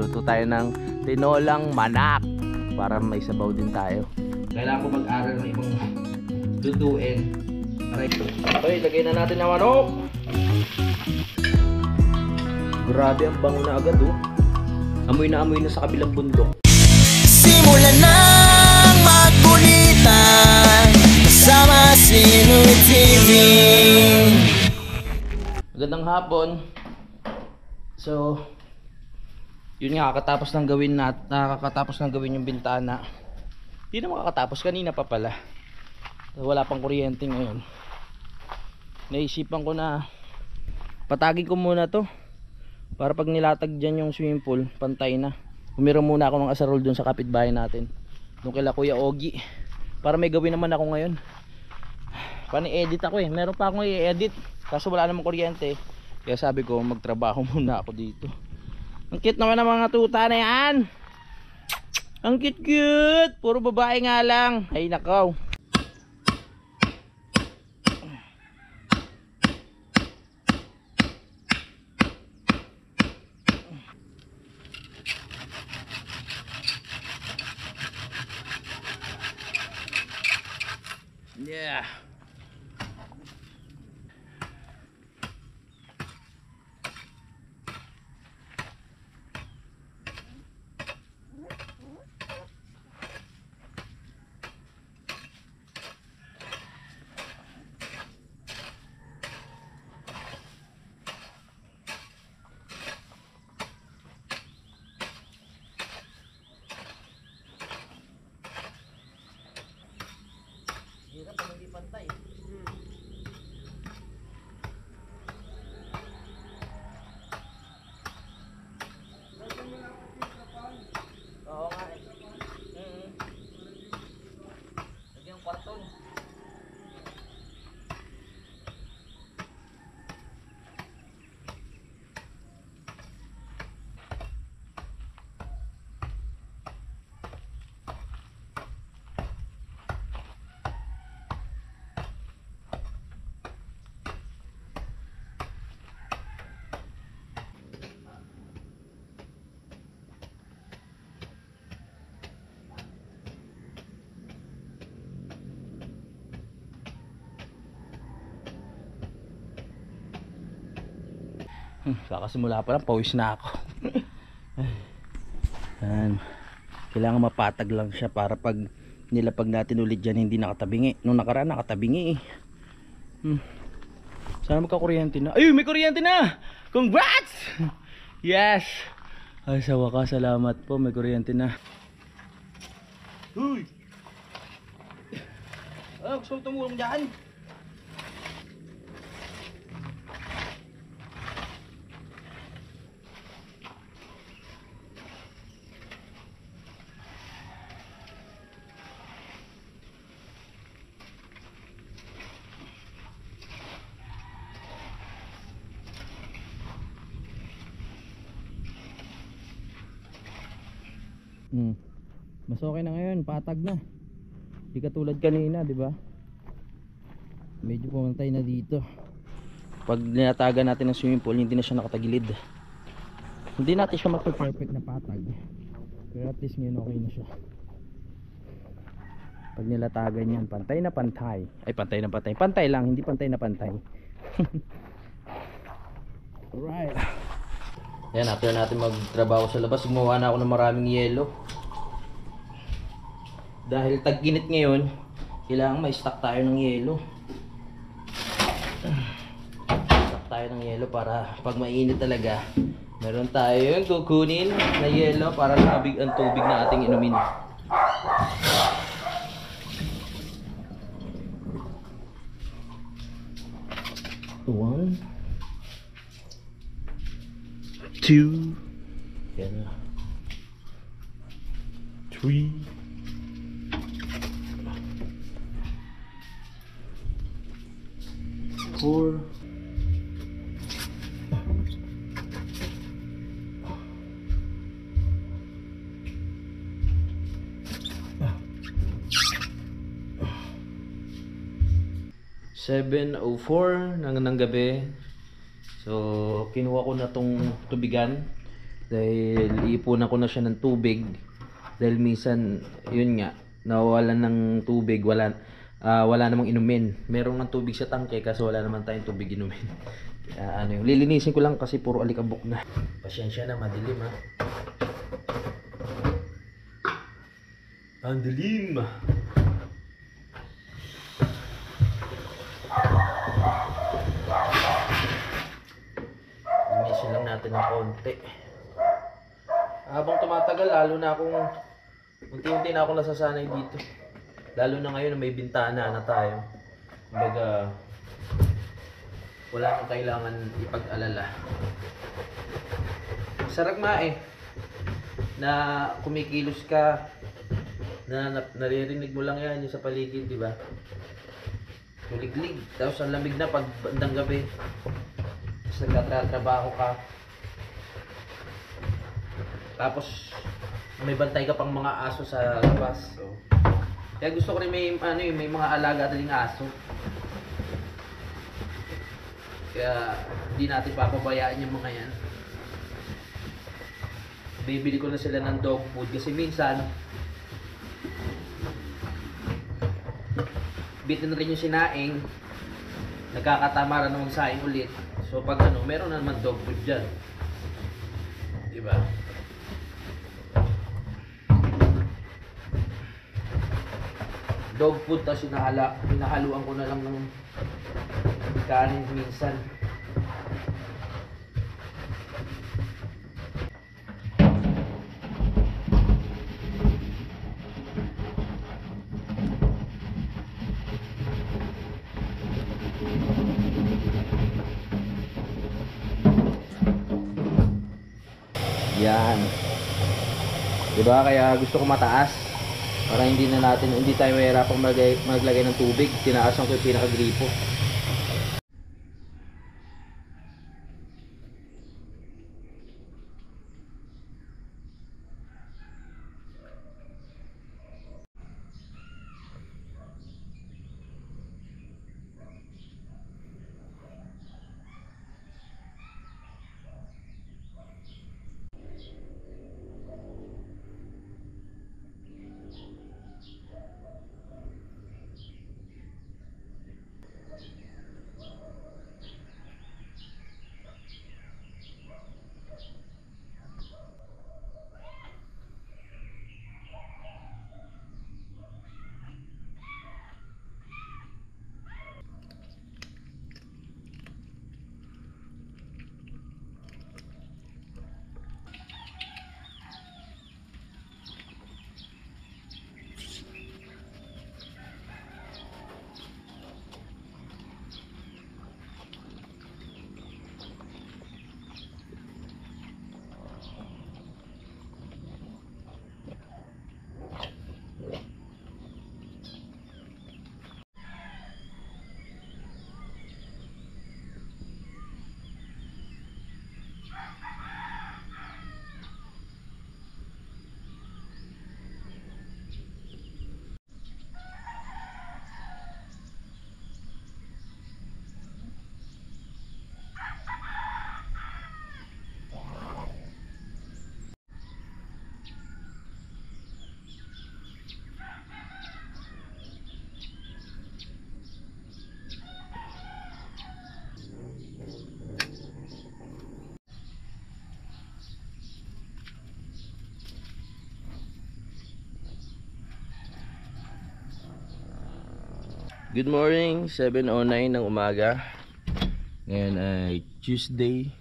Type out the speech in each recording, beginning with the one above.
Magluto tayo ng tinolang manok para may sabaw din tayo. Kailangan ko mag-aral ng ibang lutuin. Okay, lagay na natin ang manok. Grabe, ang bango na agad oh. Amoy na sa kabilang bundok. Simulan nang magbulitan kasama si Noy TV. Magandang hapon. So, yun nga, kakatapos ng gawin yung bintana. Hindi na makakatapos, kanina pa pala. Wala pang kuryente ngayon. Naisipan ko na patagin ko muna to para pag nilatag dyan yung swimming pool, pantay na. Umiram muna ako ng asarol dun sa kapitbahay natin, nung kila Kuya Ogie, para may gawin naman ako ngayon. Pani-edit ako eh, meron pa akong i-edit kaso wala namang kuryente. Kaya sabi ko magtrabaho muna ako dito. Ang cute naman ng mga tuta na yan. Ang cute, puro babae nga lang. Ay nakaw. Yeah. Hirap pag hindi pantay. Oo nga eh. Lagyan ng kwarton. Kakasimula pa lang, pawis na ako. Yan. Kailangan mapatag lang siya para pag nilapag natin ulit dyan hindi nakatabingi. Nung nakaraan nakatabingi eh. Sana magkakuryente na. Ayun, may kuryente na! Congrats! Yes! Ay, sa wakas, salamat po, may kuryente na. Huy! Gusto mo tumulong dyan? Mas okay na ngayon, patag na. Di katulad kanina, di ba? Medyo pumantay na dito. Pag ninatagan natin ng swimming pool, hindi na siya nakatagilid. Hindi natin siya magpe-perfect na patag. Pero at least ngayon okay na siya. Pag nilatagan yan, pantay na pantay. Ay, pantay na pantay. Pantay lang, hindi pantay na pantay. Alright. Yan, after natin magtrabaho sa labas, gumawa na ako ng maraming yelo. Dahil tag-init ngayon, kailangan ma-stock tayo ng yelo. Stock tayo ng yelo para pag mainit talaga, meron tayong kukunin na yelo para labig ang tubig na ating inumin. One, two, yan, 3, 4, 7:04 ng gabi. So kinuha ko na tong tubigan Dahil iipunan ko na siya ng tubig. Dahil minsan, yun nga, nawawalan ng tubig, wala namang inumin. Meron ng tubig sa tangke kasi wala naman tayong tubig inumin. Kaya ano yung lilinisin ko lang kasi puro alikabok na. Pasensya na, madilim ha. Ang dilim. Linisin lang natin ng konti. Habang tumatagal, lalo na akong unti-unti na ako nasasanay dito. Lalo na ngayon na may bintana na tayo. Kumbaga, wala kang kailangan ipag-alala. Sarap nga eh na kumikilos ka, na naririnig mo lang yan yung sa paligid, di ba? Tuliglig, tapos ang lamig na pag bandang gabi. Tapos nagtatrabaho ka. Tapos may bantay ka pang mga aso sa labas. So, kaya gusto ko rin may may mga alaga din aso. Kaya hindi natin papabayaan yung mga yan. Bibili ko na sila ng dog food kasi minsan bitin rin yung sinaing, nagkakatamaran ng saing ulit. So pag meron na naman dog food dyan, diba? Dog food, tapos hinahaluan ko na lang ng kanin minsan. Yan. Diba? Kaya gusto ko mataas para hindi tayo mahirapang maglagay ng tubig. Tinaasan ko yung pinaka-gripo. Good morning, 7:09 ng umaga. Ngayon ay Tuesday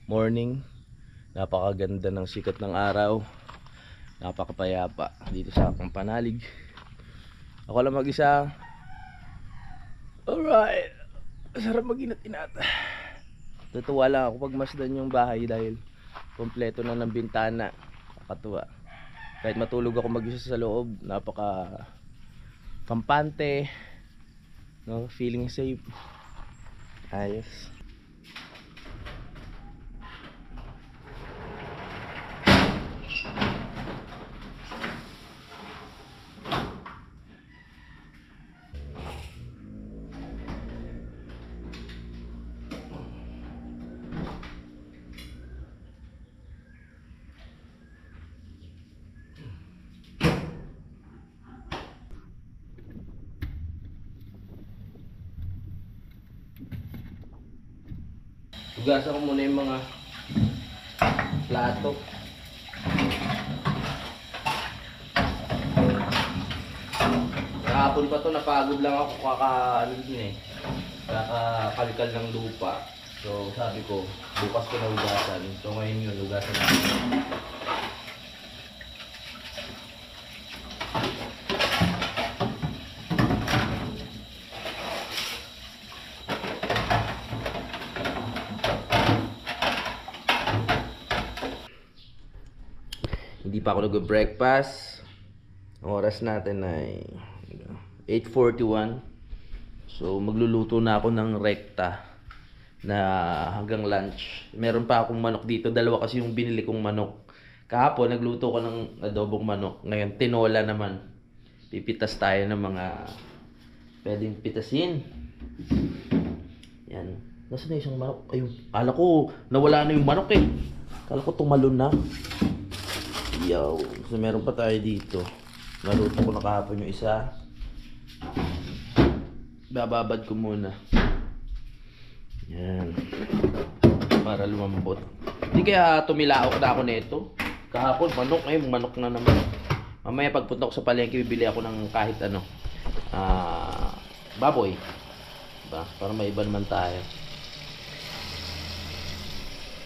morning. Napakaganda ng sikat ng araw. Napakapayapa dito sa aking panalig. Ako lang mag-isa. Alright. Sarap mag-inat-inat. Tutuwa lang ako pag masdan yung bahay dahil kompleto na ng bintana. Nakakatuwa. Kahit matulog ako mag-isa sa loob, napaka kampante. No, feeling safe. Ayos. Hugasan ko muna yung mga plato. Kahapon pa to, napagod lang ako kakakalkal ng lupa. So sabi ko, bukas ko na hugasan. So ngayon yun, hugasan natin. Hindi pa ako nag-breakfast. Ang oras natin ay 8:41. So magluluto na ako ng rekta na hanggang lunch. Meron pa akong manok dito. Dalawa kasi yung binili kong manok. Kahapon nagluto ko ng adobong manok. Ngayon tinola naman. Pipitas tayo ng mga pwedeng pitasin. Yan. Nasaan na isang manok? Ayun. Kala ko nawala na yung manok eh. Kala ko tumalon na. Yo, so meron pa tayo dito. Naluto ko na kahapon yung isa. Bababad ko muna. Yan. Para lumambot. Hindi kaya tumilaok na ako nito. Kahapon manok, manok na naman. Mamaya pagpunta ko sa palengke, bibili ako ng kahit ano. Baboy. Diba? Para may iba naman tayo.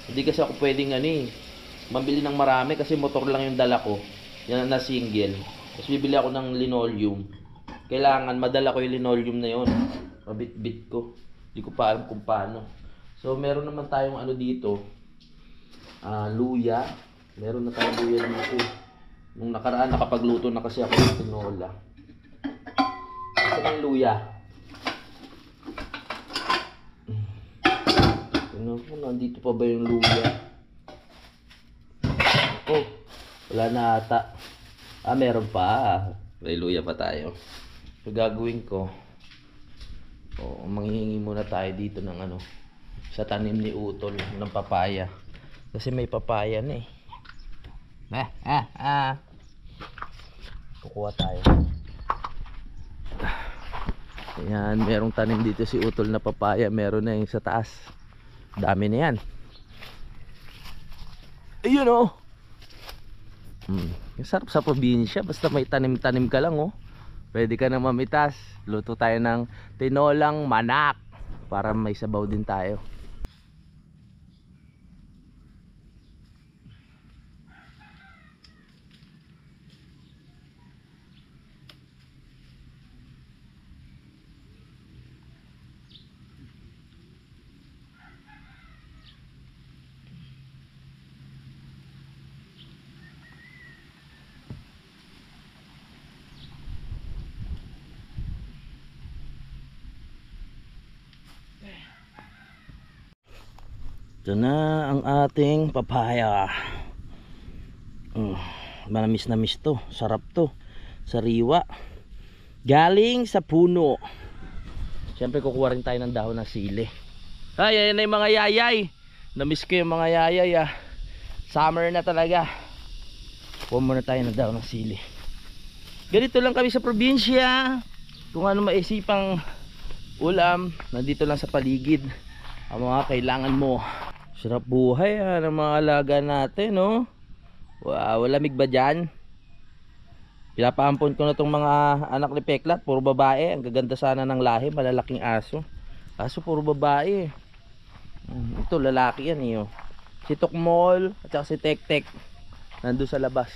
Hindi kasi ako pwedeng mabili ng marami kasi motor lang yung dala ko. Yan na single. Tapos bibili ako ng linoleum. Kailangan madala ko yung linoleum na yon. Mabit-bit ko. Hindi ko pa alam kung paano. So meron naman tayong dito. Luya. Meron na tayong luya dito. Nung nakaraan nakapagluto na kasi ako ng tinola. Kasi yung luya. Nandito pa ba yung luya? Oh, wala na ata. Meron pa. May luya pa tayo. So gagawin ko, manghihingi muna tayo dito ng sa tanim ni Utol ng papaya. Kasi may papaya na eh. Kukuha tayo. Ayan, merong tanim dito si Utol na papaya. Meron na yung sa taas. Dami na yan. Ayun oh. Sarap sa probinsya. Basta may tanim-tanim ka lang pwede ka na mamitas. Luto tayo ng tinolang manak para may sabaw din tayo. Ito na ang ating papaya. Manamis na miss to. Sarap to. Sariwa. Galing sa puno. Siyempre kukuha rin tayo ng dahon ng sili. Ayan na yung mga yayay. Namiss ko yung mga yayay Summer na talaga. Kuha muna tayo ng dahon ng sili. Ganito lang kami sa probinsya. Kung ano maisipang ulam, nandito lang sa paligid. Ang mga kailangan mo. Sarap buhay ng mga alaga natin Wow, lamig ba dyan? Pinapaampon ko na tong mga anak ni Peklat. Puro babae. Ang gaganda sana ng lahi. Malalaking aso. Aso puro babae. Ito lalaki yan Si Tukmol at saka si Tek-Tek nandun sa labas.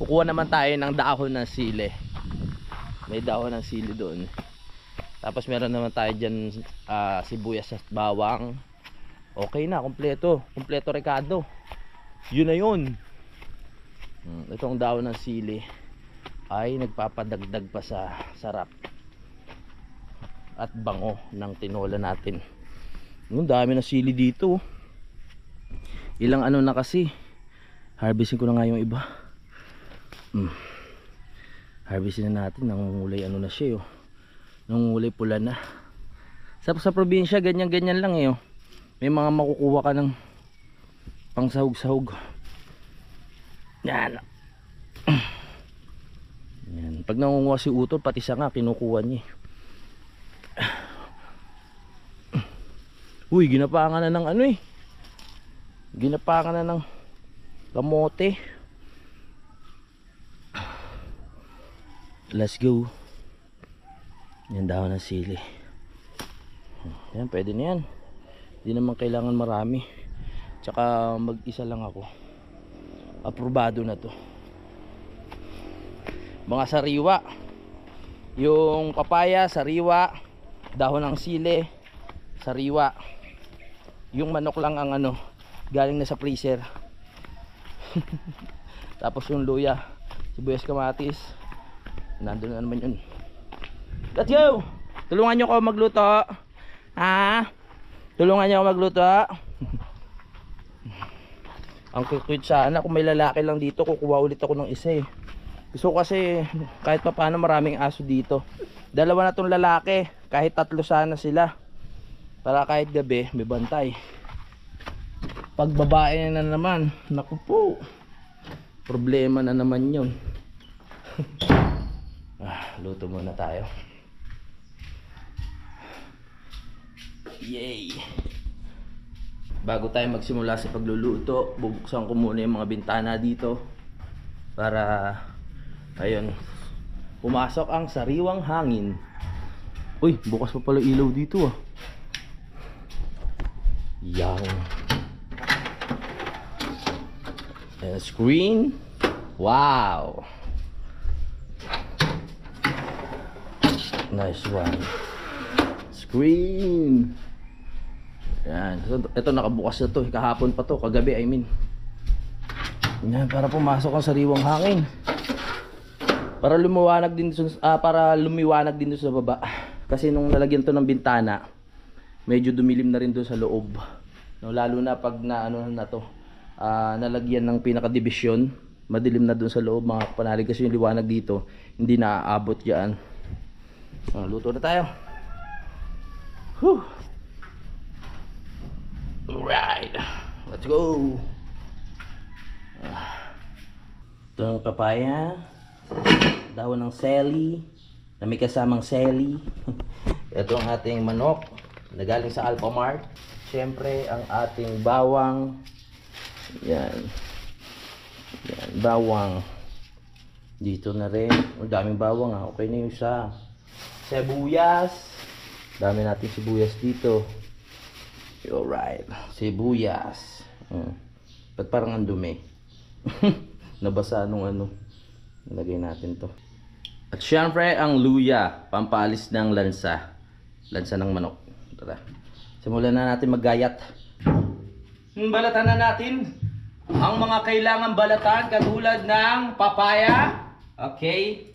Kukuha naman tayo ng dahon ng sili. May dahon ng sili doon. Tapos meron naman tayo dyan sibuyas at bawang. Okay na, kompleto. Kompleto Ricardo. Yun na yun. Itong dahon ng sili ay nagpapadagdag pa sa sarap at bango ng tinola natin. Ang dami ng sili dito. Ilang na kasi. Harvesting ko na nga yung iba. Harvesting na natin. Nangungulay na siya nangungulay pula na. Sa probinsya ganyan-ganyan lang May mga makukuha ka ng pang sahog-sahog. Yan. Yan. Pag nangunguha si Utol, pati sanga kinukuha niya. Uy, ginapangan na ng ano eh. Ginapangan na ng kamote. Let's go. Yan dahon ng sili. Yan, pwede na yan. Hindi naman kailangan marami. Tsaka mag-isa lang ako. Aprobado na to. Mga sariwa. Yung papaya, sariwa. Dahon ng sili, sariwa. Yung manok lang ang ano, galing na sa freezer. Tapos yung luya, sibuyas, kamatis, nandun na naman yun. Let's go! Tulungan nyo ako magluto. Ha? Tulungan nyo ako magluto. Ang cute sana kung may lalaki lang dito, kukuha ulit ako ng isa eh. Gusto ko kasi kahit pa paano maraming aso dito. Dalawa na tong lalaki, kahit 3 sana sila. Para kahit gabi may bantay. Pag babae na naman, naku po, problema na naman yun. Luto muna tayo. Yay! Bago tayo magsimula sa pagluluto, bubuksan ko muna yung mga bintana dito para ayun, pumasok ang sariwang hangin. Uy, bukas pa pala ilaw dito ah. Yang. And screen. Wow. Nice one. Screen. Yan. Ito nakabukas na to. Kahapon pa to. Kagabi I mean. Yan, para pumasok ang sariwang hangin. Para lumiwanag din doon sa baba. Kasi nung nalagyan to ng bintana, medyo dumilim na rin doon sa loob. No, lalo na pag na ano na to, nalagyan ng pinaka-division, madilim na doon sa loob mga kapanalig kasi yung liwanag dito hindi naaabot diyan. Luto na tayo. Whew. Alright, let's go. Ito ang papaya, dahon ng seli na may kasamang seli. Ito ang ating manok na galing sa Alphamart. Siyempre ang ating bawang. Yan. Yan, bawang. Dito na rin. Ang daming bawang ha. Okay na yung sa sibuyas. Dami natin sibuyas dito. Alright. Sibuyas. Ba't parang ang dumi? Nabasa nung ano. Nalagay natin to. At syempre ang luya. Pampalis ng lansa. Lansa ng manok. Tara. Simulan na natin maggayat. Balatan na natin ang mga kailangan balatan katulad ng papaya. Okay.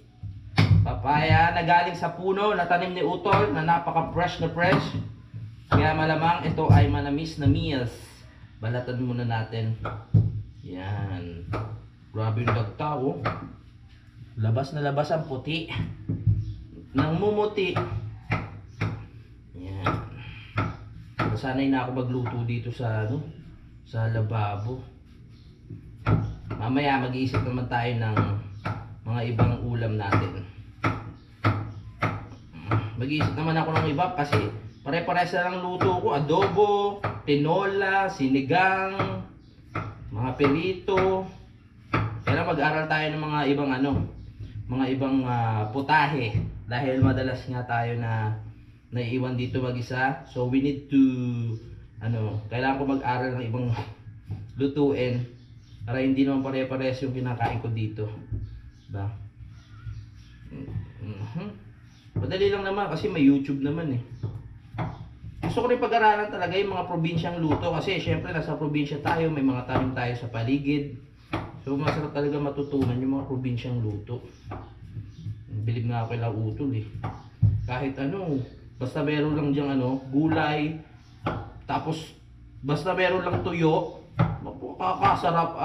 Papaya na galing sa puno na tanim ni Utol na napaka-fresh na fresh. Kaya malamang ito ay manamis na meals. Balatan muna natin. Yan. Grabe yung dagta oh. Labas na labas ang puti. Nang mumuti. Yan. Sanay na ako magluto dito sa ano, sa lababo. Mamaya mag-iisip naman tayo ng mga ibang ulam natin. Mag-iisip naman ako ng iba kasi pare-pares na lang luto ko. Adobo, tinola, sinigang, mga perito. Kaya mag-aral tayo ng mga ibang ano, mga ibang putahe. Dahil madalas nga tayo na naiiwan dito mag-isa. So we need to kailangan ko mag-aral ng ibang lutuin para hindi naman pare-pares yung kinakain ko dito. Diba? Madali lang naman kasi may YouTube naman eh. Gusto ko rin pag-aralan talaga yung mga probinsyang luto kasi syempre nasa probinsya tayo, may mga tanim tayo sa paligid. So masarap talaga matutunan yung mga probinsyang luto. Bilib nga ako kay Utol eh. Kahit ano, basta meron lang diyang gulay, tapos basta meron lang tuyo, makakasarap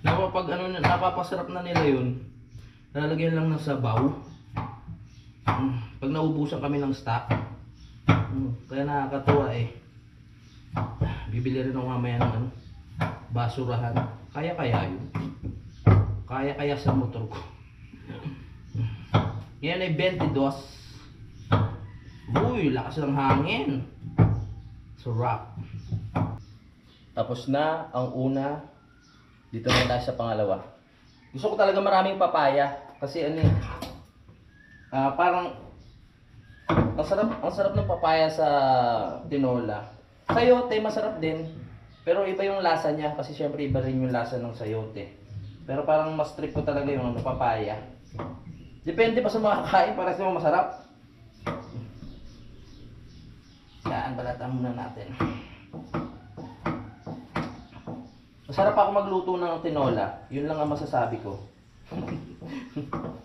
napapasarap na nila yun. Lalagyan lang ng sabaw. Pag naubusan kami ng stock, kaya nakakatuwa eh. Bibili rin ako mamaya ng basurahan. Kaya yun. Kaya sa motor ko. Yan ay 22. Uy, lakas ng hangin. Sarap. Tapos na ang una. Dito na tayo sa pangalawa. Gusto ko talaga maraming papaya. Kasi ano eh. Parang ang sarap ng papaya sa tinola. Sayote, masarap din. Pero iba yung lasa niya. Kasi syempre iba rin yung lasa ng sayote. Pero parang mas trip ko talaga yung papaya. Depende pa sa mga kakain para sa mga masarap. Yan, balatan muna natin. Masarap ako magluto ng tinola. Yun lang ang masasabi ko.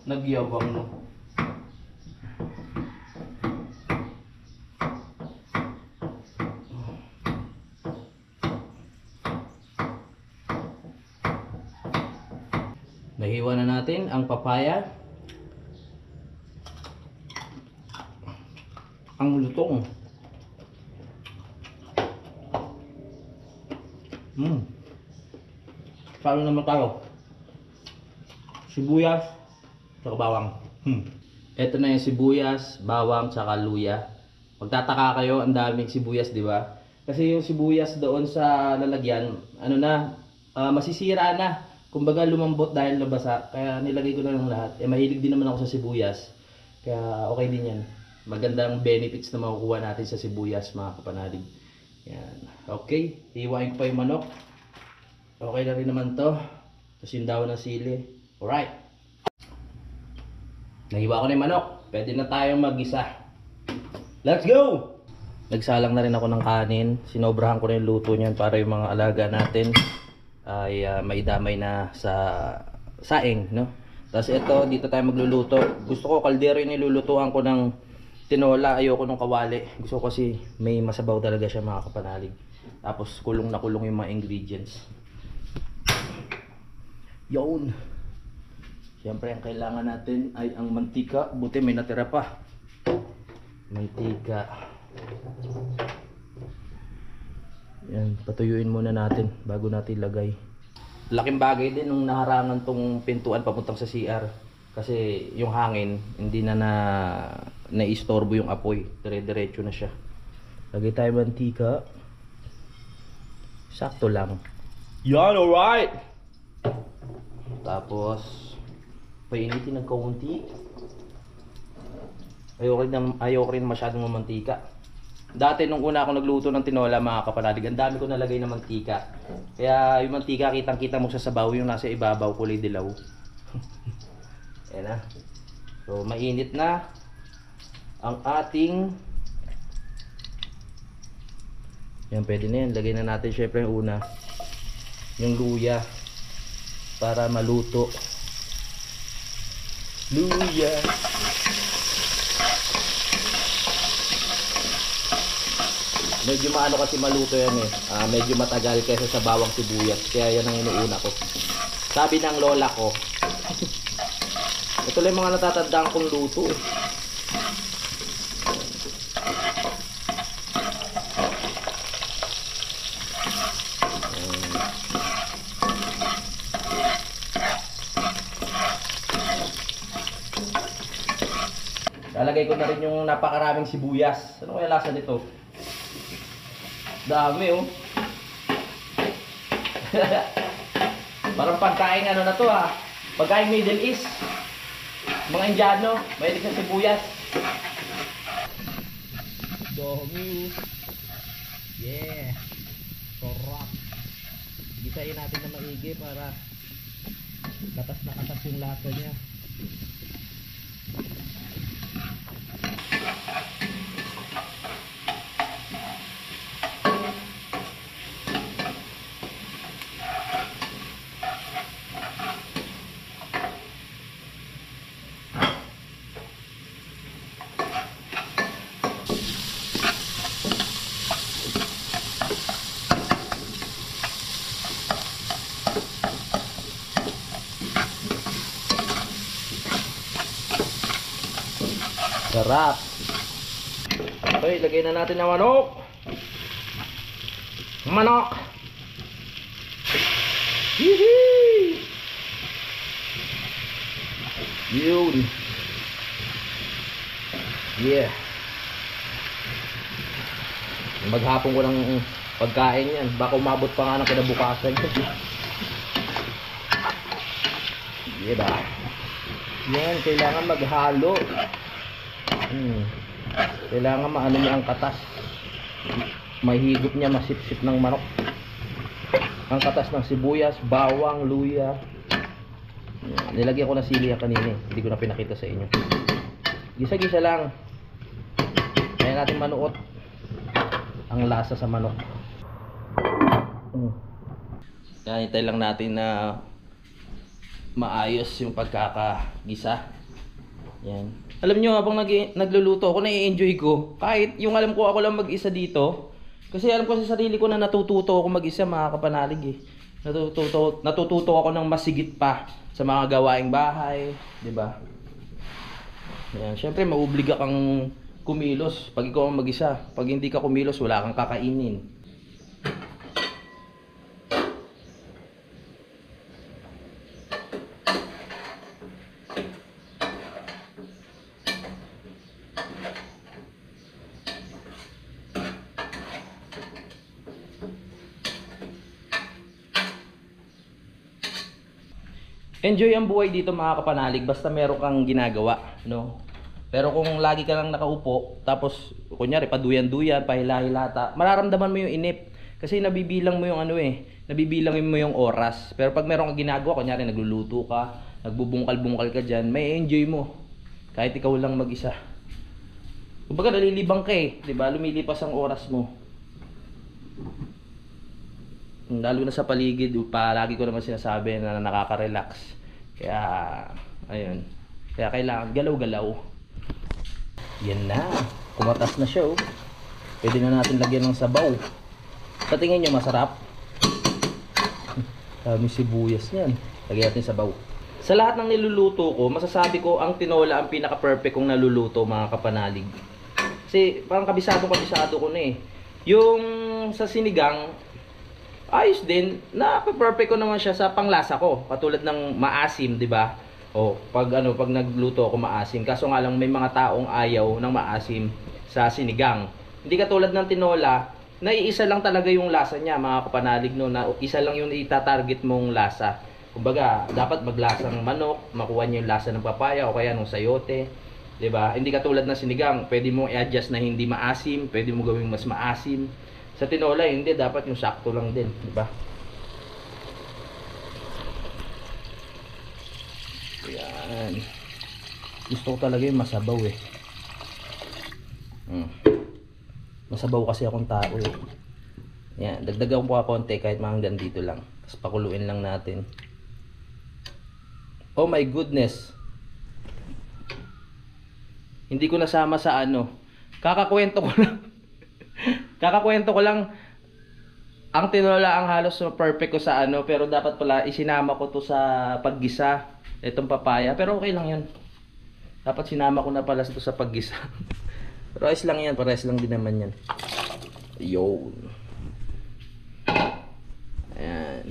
Nagyabang, no? Nahiwa na natin ang papaya. Ang lutong. Salo naman tayo. Sibuyas, saka bawang. Ito na yung sibuyas, bawang, saka luya. Magtataka kayo, ang daming sibuyas, di ba? Kasi yung sibuyas doon sa lalagyan, ano na, masisira na. Kumbaga lumambot dahil nabasa. Kaya nilagay ko na ng lahat. Mahilig din naman ako sa sibuyas. Kaya okay din yan. Magandang benefits na makukuha natin sa sibuyas, mga kapanalig. Yan. Okay, hiwain ko pa yung manok. Okay na rin naman to. Tapos yung daon ng sili. Alright. Nahiwa ko na yung manok. Pwede na tayong mag-isa. Let's go! Nagsalang na rin ako ng kanin. Sinobrahan ko na yung luto niyan para yung mga alaga natin ay maidamay na sa saing, no? Tapos ito, dito tayo magluluto. Gusto ko kaldero yung nilulutuan ko ng tinola. Ayoko nung kawali. Gusto ko kasi may masabaw talaga siya, mga kapanalig. Tapos kulong na kulong yung mga ingredients. Yun. Siyempre ang kailangan natin ay ang mantika. Buti may natira pa. Mantika. Yan, patuyuin muna natin bago natin ilagay. Laking bagay din nung naharangan tong pintuan papuntang sa CR. Kasi yung hangin, hindi na naistorbo yung apoy. Dire-diretso na siya. Lagay tayo mantika. Sakto lang. Yan, alright! Tapos, painitin ng kaunti. Ayoko rin masyadong mamantika. Dati nung una ako nagluto ng tinola, mga kapanalig, ang dami ko nalagay ng mantika. Kaya yung mantika, kitang-kita mo sa sabaw, yung nasa ibabaw, kulay dilaw. Ayan na. So, mainit na ang ating... Yan, pwede na yan. Lagay na natin syempre yung una. Yung luya. Para maluto. Luya. Medyo maano kasi maluto yan eh. Medyo matagal kaysa sa bawang sibuyas. Kaya yan ang inuuna ko. Sabi ng lola ko. Ito lang yung mga natatandaan kong luto eh. Lalagay ko na rin yung napakaraming sibuyas. Ano kaya lasa nito? Dami oh. Parang pagkain ano na to ha. Pagkain Middle East. Mga Indiano, mahilig sa sibuyas. Dami. Yeah. Sarap. Gisahin natin na maigi para katas na katas yung lasa niya. Sarap. Okay, lagay na natin ang manok. Manok. Yee! Yun. Yeah. Maghapon ko ng pagkain yan. Baka umabot pa nga ng kinabukasan. Diba? Yan, kailangan maghalo. Kailangan maano niya ang katas. Mahigop niya, masipsip ng manok. Ang katas ng sibuyas, bawang, luya. Yan. Nilagyan ko na sili kanina. Hindi ko na pinakita sa inyo. Gisa-gisa lang. Kaya natin manuot ang lasa sa manok. Yan, hintay lang natin na maayos yung pagkakagisa. Yan. Alam nyo, habang nagluluto ako, nai-enjoy ko. Kahit yung alam ko ako lang mag-isa dito. Kasi alam ko sa sarili ko na natututo ako mag-isa, mga kapanalig eh. Natututo ako ng masigit pa sa mga gawaing bahay, 'di ba? Yan, syempre mauobliga kang kumilos pag ikaw ang mag-isa. Pag hindi ka kumilos, wala kang kakainin. Enjoy ang buhay dito mga kapanalig basta meron kang ginagawa, no? Pero kung lagi ka lang nakaupo, tapos kunyari paduyan-duyan, pahila-hilata, mararamdaman mo yung inip. Kasi nabibilang mo yung nabibilang mo yung oras. Pero pag meron kang ginagawa, kunyari nagluluto ka, nagbubungkal-bungkal ka dyan, may enjoy mo. Kahit ikaw lang mag-isa. Kumbaga nalilibang ka eh, 'di ba? Lumilipas ang oras mo. Lalo na sa paligid, palagi ko naman sinasabi na nakaka-relax. Kaya, ayun. Kaya kailangan galaw-galaw. Yan na. Kumatas na siya, oh. Pwede na natin lagyan ng sabaw. Sa tingin nyo, masarap? Dami sibuyas niyan. Lagyan natin sabaw. Sa lahat ng niluluto ko, masasabi ko ang tinola ang pinaka-perfect kong naluluto, mga kapanalig. Kasi parang kabisado ko na eh. Yung sa sinigang, ayos din, na-perfect ko naman siya sa panglasa ko. Katulad ng maasim, 'di ba? O pag nagluto ako maasim. Kaso nga lang may mga taong ayaw ng maasim sa sinigang. Hindi katulad ng tinola, na iisa lang talaga yung lasa niya, mga kapanalig, no, na isa lang yung ita-target mong lasa. Kumbaga, dapat maglasang manok, makuha niyo yung lasa ng papaya o kaya ng sayote, 'di ba? Hindi katulad ng sinigang, pwede mo i-adjust na hindi maasim, pwede mo gawing mas maasim. Sa tinola, hindi, dapat yung sakto lang din, di ba? Yan. Gusto ko talaga yung masabaw eh. Masabaw kasi akong tao eh. Yan, dagdagan ko pa konti kahit mga hanggang dito lang. Tapos pakuluin lang natin. Oh my goodness. Hindi ko nasama sa kakakwento ko lang. Kakakwento ko lang, ang tinola ang halos perfect ko sa pero dapat pala isinama ko to sa paggisa, itong papaya, pero okay lang yun. Dapat sinama ko na pala ito sa paggisa. Pero ayos lang yan, pares lang din naman yan. Yun. Ayan.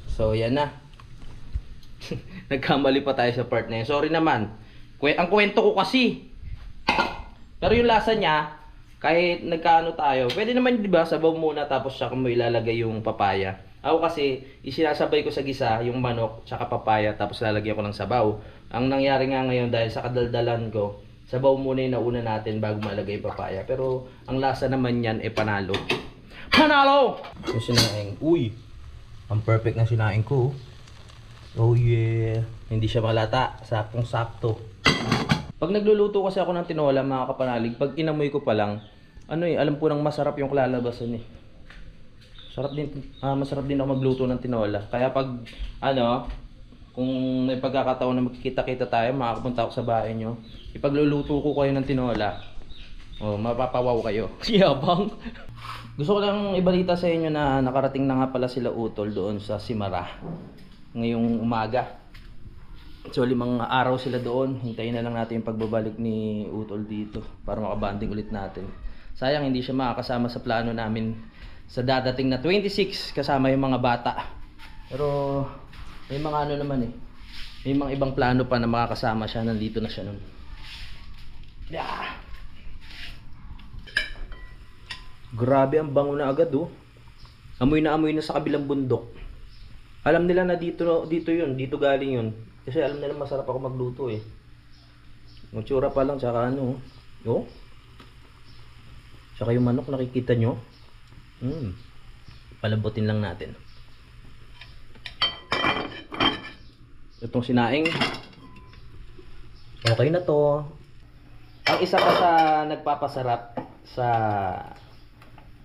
So yan na. Nagkamali pa tayo sa part na yun. Sorry naman. Ang kwento ko kasi. Pero yung lasa niya, kahit nagkaano tayo, pwede naman 'di ba, sabaw muna tapos saka mo ilalagay yung papaya. Ako kasi isinasabay ko sa gisa yung manok tsaka papaya tapos lalagyan ko ng sabaw. Ang nangyari nga ngayon dahil sa kadaldalan ko, sabaw muna yung nauna natin bago malagay yung papaya. Pero ang lasa naman niyan panalo. Panalo! Yung sinaing, uy, ang perfect na sinaing ko. Oh yeah, hindi siya malata, saktong-sakto. Pag nagluluto kasi ako ng tinola, mga kapanalig, pag inamoy ko pa lang, alam ko nang masarap yung lalabasan eh. Masarap din ako magluto ng tinola. Kaya pag, kung may pagkakataon na magkikita-kita tayo, makakapunta ako sa bahay nyo, ipagluluto ko kayo ng tinola, mapapawaw kayo. Yabang! Gusto ko lang ibalita sa inyo na nakarating na nga pala sila Utol doon sa Simara ngayong umaga. So 5 araw sila doon. Hintayin na lang natin yung pagbabalik ni Utol dito para makabanding ulit natin. Sayang hindi siya makakasama sa plano namin sa dadating na 26 kasama yung mga bata. Pero may mga naman eh. May mga ibang plano pa na makakasama siya. Nandito na siya nun. Yeah. Grabe ang bango na agad oh. Amoy na sa kabilang bundok. Alam nila na dito yun, dito galing yun. Kasi alam nila masarap ako magluto eh. Ang tsura pa lang tsaka ano oh. Tsaka yung manok nakikita nyo. Palambutin lang natin. Itong sinaing okay na to. Ang isa pa sa nagpapasarap sa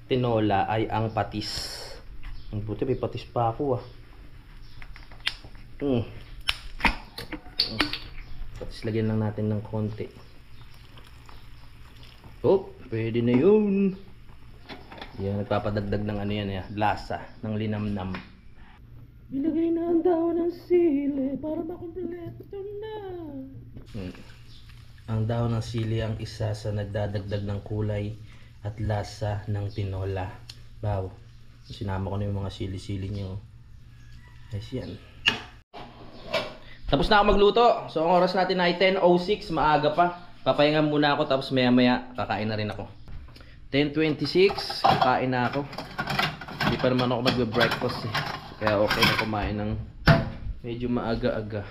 tinola ay ang patis. Ang buti may patis pa ako ah. Patis lagyan lang natin ng konti. Oh, pwede na yun. Yan, nagpapadagdag ng ano yan eh, lasa ng linamnam. Ilagay na ang dahon ng sili para makumpleto na. Ang dahon ng sili ang isa sa nagdadagdag ng kulay at lasa ng tinola. Wow. Sinama ko na yung mga sili-sili nyo. Ayos yan. Tapos na ako magluto. So ang oras natin ay 10:06. Maaga pa. Papahinga muna ako tapos maya maya kakain na rin ako. 10:26. Kakain na ako. Hindi pa naman ako magbe-breakfast eh. Kaya okay na kumain ng medyo maaga-aga.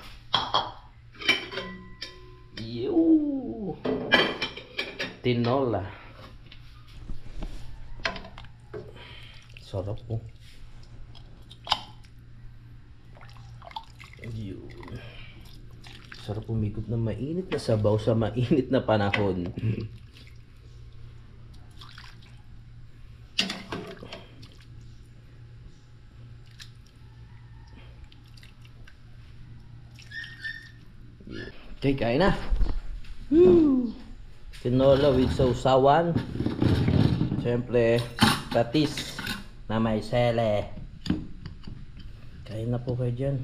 Yo! Tinola. Sarap po. Yun. Sarap umikot na mainit na sabaw sa mainit na panahon. Okay, kain na. Tinola with sausawan. Siyempre, patis na may sele. Kain na po kayo dyan.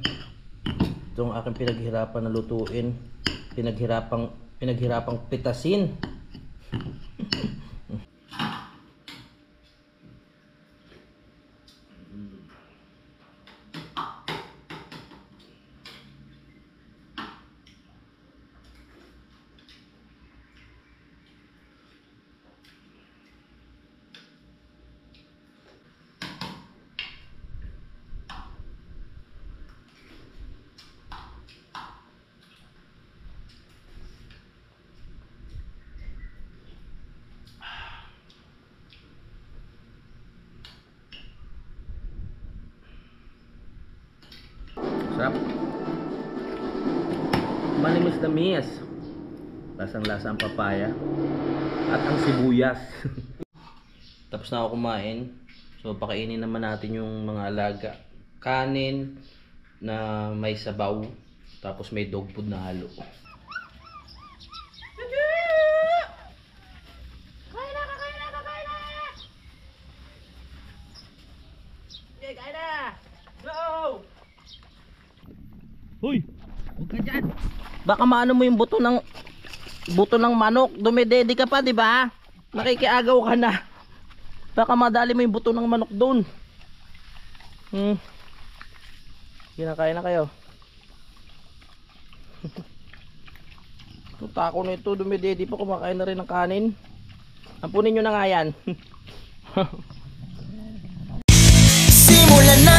Ito ang aking pinaghirapan na lutuin. Pinaghirapang pitasin. Sarap. Manimis-namis. Lasang-lasa ang papaya. At ang sibuyas. Tapos na ako kumain. So pakainin naman natin yung mga alaga. Kanin na may sabaw. Tapos may dog food na halo. Hoy, huwag ka dyan. Baka maano mo yung buto ng manok. Dumedede ka pa, di ba? Nakikiagaw ka na. Baka madali mo yung buto ng manok doon. Kinakain na kayo. Tutako na ito, dumedede pa, kumakain na rin ng kanin. Ampunin nyo na nga yan. Simulan na